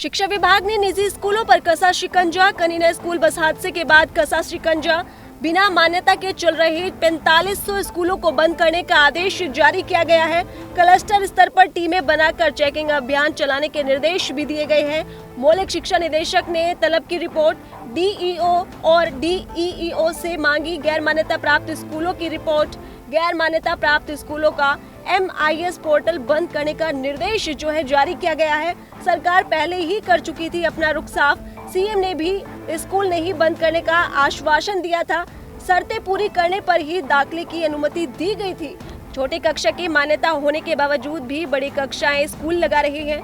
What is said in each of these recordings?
शिक्षा विभाग ने निजी स्कूलों पर कसा शिकंजा। कनीना स्कूल बस हादसे के बाद कसा शिकंजा। बिना मान्यता के चल रहे 4500 स्कूलों को बंद करने का आदेश जारी किया गया है। क्लस्टर स्तर पर टीमें बनाकर चेकिंग अभियान चलाने के निर्देश भी दिए गए हैं। मौलिक शिक्षा निदेशक ने तलब की रिपोर्ट डीईओ और डीईईओ से मांगी। गैर मान्यता प्राप्त स्कूलों की रिपोर्ट। गैर मान्यता प्राप्त स्कूलों का MIS पोर्टल बंद करने का निर्देश जारी किया गया है। सरकार पहले ही कर चुकी थी अपना रुख साफ। सीएम ने भी स्कूल नहीं बंद करने का आश्वासन दिया था। शर्तें पूरी करने पर ही दाखिले की अनुमति दी गई थी। छोटी कक्षा की मान्यता होने के बावजूद भी बड़ी कक्षाएं स्कूल लगा रही हैं।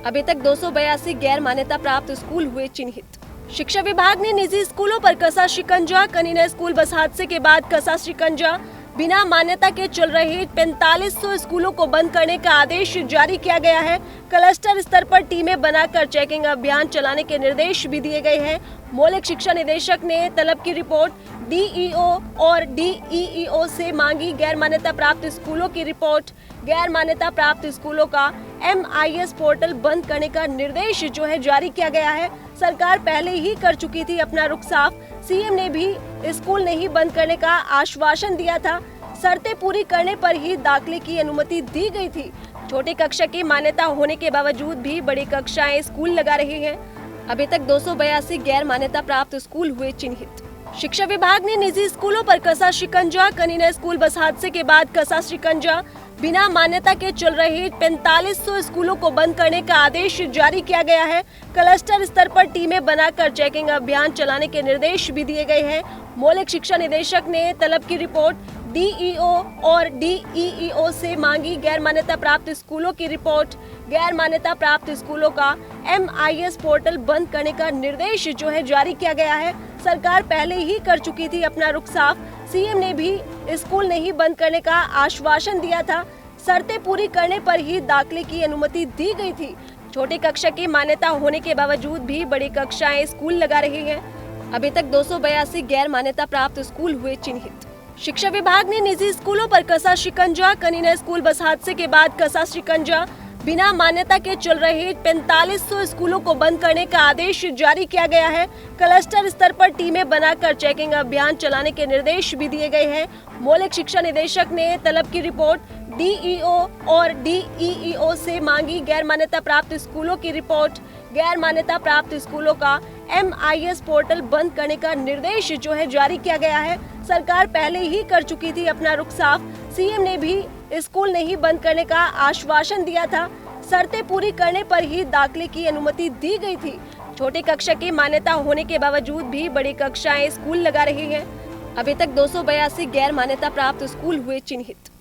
अभी तक 282 गैर मान्यता प्राप्त स्कूल हुए चिन्हित। शिक्षा विभाग ने निजी स्कूलों पर कसा शिकंजा। कनीना स्कूल बस हादसे के बाद कसा शिकंजा। बिना मान्यता के चल रहे 4500 स्कूलों को बंद करने का आदेश जारी किया गया है। क्लस्टर स्तर पर टीमें बनाकर चेकिंग अभियान चलाने के निर्देश भी दिए गए हैं। मौलिक शिक्षा निदेशक ने तलब की रिपोर्ट डीईओ और डीईईओ से मांगी। गैर मान्यता प्राप्त स्कूलों की रिपोर्ट। गैर मान्यता प्राप्त स्कूलों का MIS पोर्टल बंद करने का निर्देश जारी किया गया है। सरकार पहले ही कर चुकी थी अपना रुख साफ। सीएम ने भी स्कूल नहीं बंद करने का आश्वासन दिया था। शर्तें पूरी करने पर ही दाखिले की अनुमति दी गई थी। छोटी कक्षा की मान्यता होने के बावजूद भी बड़ी कक्षाएं स्कूल लगा रही हैं। अभी तक 282 गैर मान्यता प्राप्त स्कूल हुए चिन्हित। शिक्षा विभाग ने निजी स्कूलों पर कसा शिकंजा। कनीना स्कूल बस हादसे के बाद कसा शिकंजा। बिना मान्यता के चल रहे 4500 स्कूलों को बंद करने का आदेश जारी किया गया है। क्लस्टर स्तर पर टीमें बनाकर चेकिंग अभियान चलाने के निर्देश भी दिए गए हैं। मौलिक शिक्षा निदेशक ने तलब की रिपोर्ट डीईओ और डीईईओ से मांगी। गैर मान्यता प्राप्त स्कूलों की रिपोर्ट। गैर मान्यता प्राप्त स्कूलों का MIS पोर्टल बंद करने का निर्देश जारी किया गया है। सरकार पहले ही कर चुकी थी अपना रुख साफ। सीएम ने भी स्कूल नहीं बंद करने का आश्वासन दिया था। शर्तें पूरी करने पर ही दाखिले की अनुमति दी गई थी। छोटी कक्षा की मान्यता होने के बावजूद भी बड़ी कक्षाएं स्कूल लगा रही हैं। अभी तक 282 गैर मान्यता प्राप्त स्कूल हुए चिन्हित। शिक्षा विभाग ने निजी स्कूलों पर कसा शिकंजा। कनीना स्कूल बस हादसे के बाद कसा शिकंजा। बिना मान्यता के चल रहे 4500 स्कूलों को बंद करने का आदेश जारी किया गया है। क्लस्टर स्तर पर टीमें बनाकर चेकिंग अभियान चलाने के निर्देश भी दिए गए हैं। मौलिक शिक्षा निदेशक ने तलब की रिपोर्ट डीईओ और डीईईओ से मांगी। गैर मान्यता प्राप्त स्कूलों की रिपोर्ट। गैर मान्यता प्राप्त स्कूलों का MIS पोर्टल बंद करने का निर्देश जारी किया गया है। सरकार पहले ही कर चुकी थी अपना रुख साफ। सीएम ने भी स्कूल नहीं बंद करने का आश्वासन दिया था। शर्तें पूरी करने पर ही दाखिले की अनुमति दी गई थी। छोटी कक्षा की मान्यता होने के बावजूद भी बड़ी कक्षाएं स्कूल लगा रही हैं। अभी तक 282 गैर मान्यता प्राप्त स्कूल हुए चिन्हित।